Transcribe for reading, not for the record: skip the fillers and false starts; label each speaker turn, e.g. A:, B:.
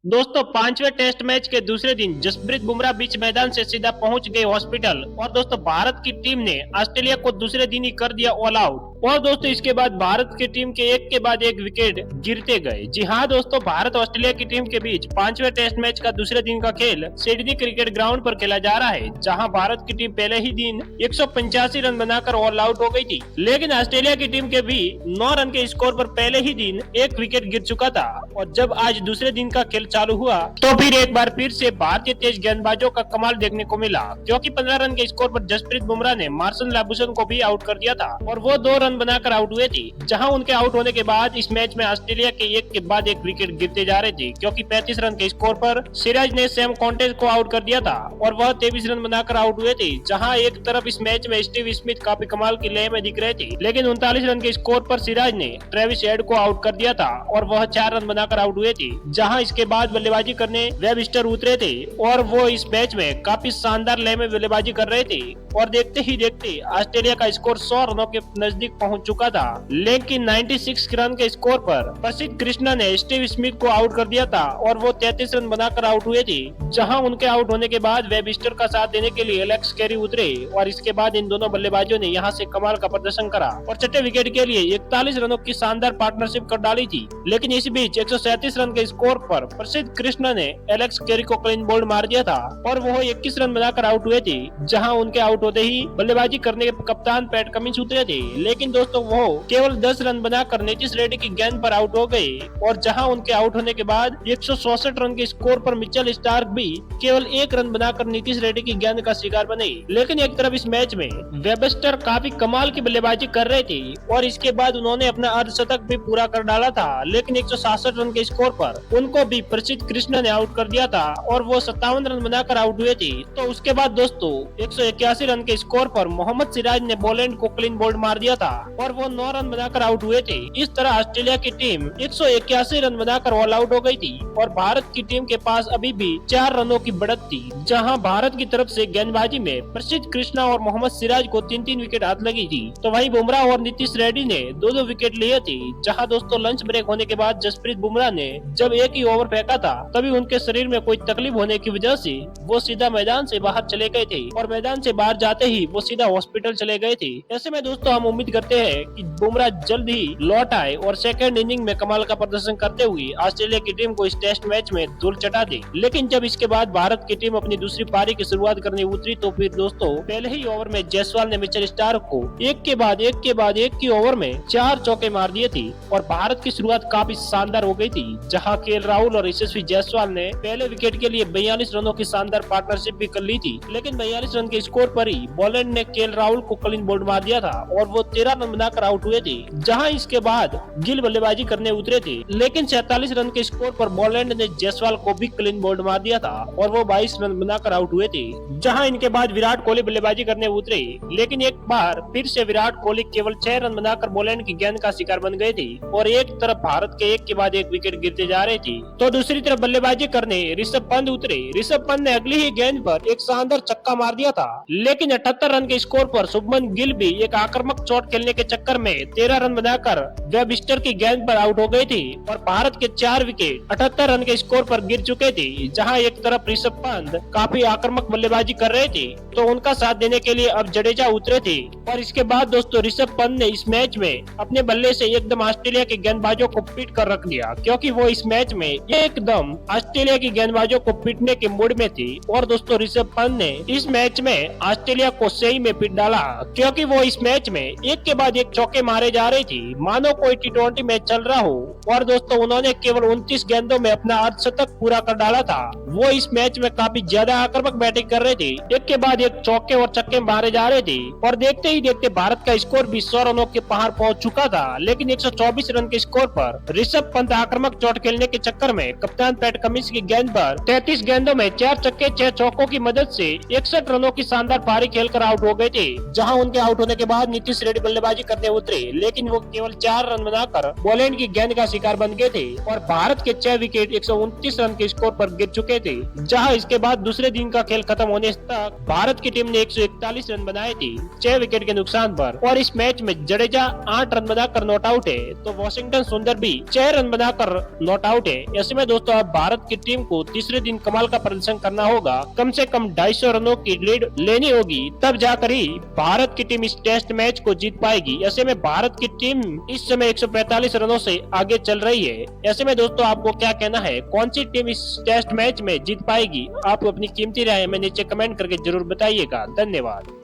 A: दोस्तों पांचवें test match के दूसरे दिन जसप्रीत बुमराह बीच मैदान से सीधा पहुंच गए हॉस्पिटल। और दोस्तों भारत की टीम ने ऑस्ट्रेलिया को दूसरे दिन ही कर दिया ऑल आउट। और दोस्तों इसके बाद भारत की टीम के एक के बाद एक विकेट गिरते गए। जी हाँ दोस्तों, भारत ऑस्ट्रेलिया की टीम के बीच पांचवें टेस्ट मैच का दूसरे दिन का खेल सिडनी क्रिकेट ग्राउंड पर खेला जा रहा है, जहां भारत की टीम पहले ही दिन 185 रन बनाकर ऑल आउट हो गई थी। लेकिन ऑस्ट्रेलिया की टीम के भी 9 रन के स्कोर पर पहले ही दिन एक विकेट गिर चुका था। और जब आज दूसरे दिन का खेल चालू हुआ तो फिर एक बार फिर से भारतीय तेज गेंदबाजों का कमाल देखने को मिला, क्योंकि 15 रन के स्कोर पर जसप्रीत बुमराह ने मार्शन लाबुशन को भी आउट कर दिया था और वो 2 रन बनाकर आउट हुए थे। जहां उनके आउट होने के बाद इस मैच में ऑस्ट्रेलिया के एक के बाद एक विकेट गिरते जा रहे थे, क्योंकि 35 रन के स्कोर पर सिराज ने सैम कॉन्टेज को आउट कर दिया था और वह 23 रन बनाकर आउट हुए थे। जहां एक तरफ इस मैच में स्टीव स्मिथ काफी कमाल की लय में दिख रहे थे, लेकिन 39 रन के स्कोर पर सिराज ने ट्रेविस हेड को आउट कर दिया था और वह 4 रन बनाकर आउट हुए थे। जहां इसके बाद बल्लेबाजी करने वेबस्टर उतरे थे और वो इस मैच में काफी शानदार लय में बल्लेबाजी कर रहे थे। और देखते ही देखते ऑस्ट्रेलिया का स्कोर 100 रनों के नजदीक पहुंच चुका था, लेकिन 96 रन के स्कोर पर प्रसिद्ध कृष्णा ने स्टीव स्मिथ को आउट कर दिया था और वो 33 रन बनाकर आउट हुए थे। जहां उनके आउट होने के बाद वेबस्टर का साथ देने के लिए एलेक्स कैरी उतरे और इसके बाद इन दोनों बल्लेबाजों ने यहां से कमाल का प्रदर्शन करा और छठे विकेट के लिए 41 रनों की शानदार पार्टनरशिप कर डाली थी। लेकिन इसी बीच 137 रन के स्कोर पर प्रसिद्ध कृष्णा ने एलेक्स कैरी को क्लीन बोल्ड मार दिया था और वो 21 रन बनाकर आउट हुए थे। जहां उनके आउट होते ही बल्लेबाजी करने के कप्तान पैट कमिंस उतरे थे, लेकिन दोस्तों वो केवल 10 रन बनाकर नीतीश रेड्डी की गेंद पर आउट हो गए। और जहां उनके आउट होने के बाद 164 रन के स्कोर पर मिचेल स्टार्क भी केवल 1 रन बनाकर नीतीश रेड्डी की गेंद का शिकार बने। लेकिन एक तरफ इस मैच में वेबस्टर काफी कमाल की बल्लेबाजी कर रहे थे और इसके बाद उन्होंने अपना अर्धशतक भी पूरा कर डाला था, लेकिन 166 रन के स्कोर पर उनको भी प्रसिद्ध कृष्णा ने आउट कर दिया था और वो 57 रन बनाकर आउट हुए थे। तो उसके बाद दोस्तों 181 रन के स्कोर पर मोहम्मद सिराज ने बॉलैंड को क्लीन बोल्ड मार दिया था और वो 9 रन बनाकर आउट हुए थे। इस तरह ऑस्ट्रेलिया की टीम 181 रन बनाकर ऑल आउट हो गई थी और भारत की टीम के पास अभी भी 4 रनों की बढ़त थी। जहां भारत की तरफ से गेंदबाजी में प्रसिद्ध कृष्णा और मोहम्मद सिराज को 3-3 विकेट हाथ लगी थी, तो वहीं बुमराह और नीतीश रेड्डी ने 2-2 विकेट लिए थे। जहां दोस्तों लंच ब्रेक होने के बाद जसप्रीत बुमराह ने जब एक ही ओवर फेंका था तभी उनके शरीर में कोई तकलीफ होने की वजह से वो सीधा मैदान से बाहर चले गए थे और मैदान से बाहर जाते ही वो सीधा हॉस्पिटल चले गए थे। ऐसे में दोस्तों हम उम्मीद करते हैं कि बुमराह जल्द ही लौट आए और सेकंड इनिंग में कमाल का प्रदर्शन करते हुए ऑस्ट्रेलिया की टीम को इस टेस्ट मैच में धूल चटा दे। लेकिन जब इसके बाद भारत की टीम अपनी दूसरी पारी की शुरुआत करने उतरी तो फिर दोस्तों पहले ही ओवर में जायसवाल ने मिचेल स्टार्क को एक के बाद एक की ओवर में 4 चौके मार दिए थे और भारत की शुरुआत काफी शानदार हो गई थी। जहां केएल राहुल और यशस्वी जायसवाल ने पहले विकेट के लिए 42 रनों की शानदार पार्टनरशिप भी कर ली थी, लेकिन 42 रन के स्कोर पर ही बॉलैंड ने केएल राहुल को क्लीन बोल्ड मार दिया था और वो 13 रन बनाकर आउट हुए थे। जहां इसके बाद गिल बल्लेबाजी करने उतरे थे, लेकिन 47 रन के स्कोर पर बॉलैंड ने जायसवाल को भी क्लीन बोल्ड मार दिया था और वो 22 रन बनाकर आउट हुए थे। जहां इनके बाद विराट कोहली बल्लेबाजी करने उतरे, लेकिन एक बार फिर से विराट कोहली केवल 6 रन बनाकर बॉलैंड की गेंद का शिकार बन गए थे और एक तरफ भारत के एक के बाद एक विकेट गिरते जा रहे थे, तो दूसरी तरफ बल्लेबाजी करने ऋषभ पंत उतरे। ऋषभ पंत ने अगली ही गेंद पर एक शानदार छक्का मार दिया था, लेकिन 78 रन के स्कोर पर शुभमन गिल भी एक आक्रामक शॉट खेलने के चक्कर में 13 रन बनाकर वेबस्टर की गेंद पर आउट हो गए थे और भारत के 4 विकेट 78 रन के स्कोर पर गिर चुके थे। जहां एक तरफ ऋषभ पंत काफी आक्रामक बल्लेबाजी कर रहे थे तो उनका साथ देने के लिए अब जडेजा उतरे थे और इसके बाद दोस्तों ऋषभ पंत ने इस मैच में अपने बल्ले से एकदम ऑस्ट्रेलिया के गेंदबाजों को पीट कर रख दिया, क्योंकि वो इस मैच में एकदम ऑस्ट्रेलिया की गेंदबाजों को पीटने के मूड में थी। और दोस्तों ऋषभ पंत ने इस मैच में ऑस्ट्रेलिया को सही में पीट डाला, क्योंकि वो इस मैच में एक के बाद एक चौके मारे जा रही थी मानो कोई T20 मैच चल रहा हो। और दोस्तों उन्होंने केवल 29 गेंदों में अपना अर्धशतक पूरा कर डाला था। वो इस मैच में काफी ज्यादा आक्रामक बैटिंग कर रहे थे, एक के बाद एक चौके और छक्के मारे जा रहे थे और देखते ही देखते भारत का स्कोर भी 100 रनों के पार पहुंच चुका था। लेकिन 124 रन के स्कोर पर ऋषभ पंत आक्रामक चोट खेलने के चक्कर में कप्तान पैट कमिंस की गेंद पर 33 गेंदों में 4 छक्के 6 चौकों की मदद से 61 रनों की शानदार पारी खेलकर आउट हो गए थे। जहां उनके आउट होने के बाद नीतीश रेड्डी बल्लेबाजी बल्लेबाजी करने उतरे, लेकिन वो केवल 4 रन बनाकर पोलैंड की गेंद का शिकार बन गए थे और भारत के 6 विकेट 129 रन के स्कोर पर गिर चुके थे। जहां इसके बाद दूसरे दिन का खेल खत्म होने तक भारत की टीम ने 141 रन बनाए थे 6 विकेट के नुकसान पर। और इस मैच में जडेजा 8 रन बनाकर नॉट आउट है, तो वॉशिंगटन सुंदर भी 6 रन बनाकर नॉट आउट है। ऐसे में दोस्तों अब भारत की टीम को तीसरे दिन कमाल का प्रदर्शन करना होगा, कम से कम 250 रनों की लीड लेनी होगी, तब जाकर ही भारत की टीम इस टेस्ट मैच को जीत पाएगी। ऐसे में भारत की टीम इस समय 145 रनों से आगे चल रही है। ऐसे में दोस्तों आपको क्या कहना है, कौन सी टीम इस टेस्ट मैच में जीत पाएगी? आप अपनी कीमती राय हमें नीचे कमेंट करके जरूर बताइएगा। धन्यवाद।